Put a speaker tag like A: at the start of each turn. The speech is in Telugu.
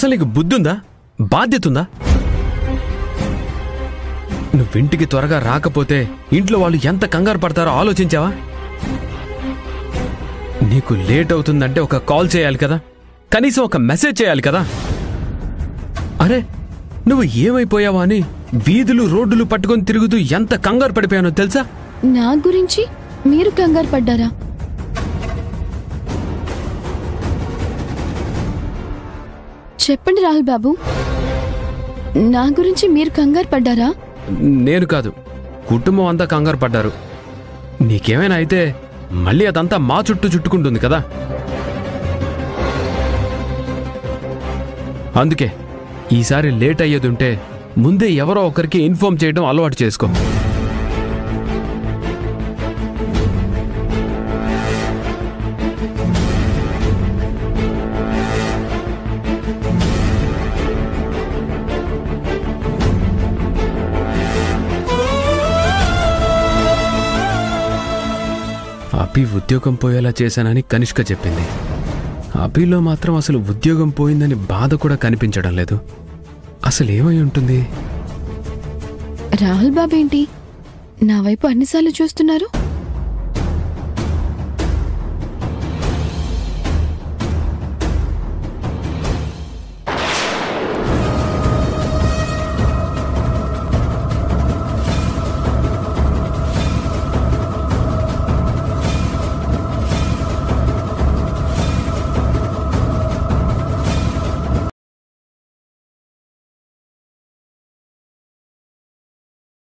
A: అసలు నీకు బుద్ధుందా, బాధ్యతుందా? నువ్వింటికి త్వరగా రాకపోతే ఇంట్లో వాళ్ళు ఎంత కంగారు పడతారో ఆలోచించావా? నీకు లేట్ అవుతుందంటే ఒక కాల్ చేయాలి కదా, కనీసం ఒక మెసేజ్ చేయాలి కదా. అరే, నువ్వు ఏమైపోయావా అని వీధులు రోడ్డులు పట్టుకొని తిరుగుతూ ఎంత కంగారు పడిపోయానో తెలుసా?
B: నా గురించి మీరు కంగారు పడ్డారా? చెప్పండి రాహుల్ బాబు, నా గురించి మీరు కంగారు పడ్డారా?
A: నేను కాదు, కుటుంబం అంతా కంగారు పడ్డారు. నీకేమైనా అయితే మళ్ళీ అదంతా మా చుట్టూ చుట్టుకుంటుంది కదా. అందుకే ఈసారి లేట్ అయ్యేదుంటే ముందే ఎవరో ఒకరికి ఇన్ఫార్మ్ చేయడం అలవాటు చేసుకో. అభి ఉద్యోగం పోయేలా చేశానని కనిష్క చెప్పింది. అభిలో మాత్రం అసలు ఉద్యోగం పోయిందని బాధ కూడా కనిపించడం లేదు. అసలు ఏమై ఉంటుంది?
B: రాహుల్ బాబు ఏంటి నా వైపు అన్నిసార్లు చూస్తున్నారు?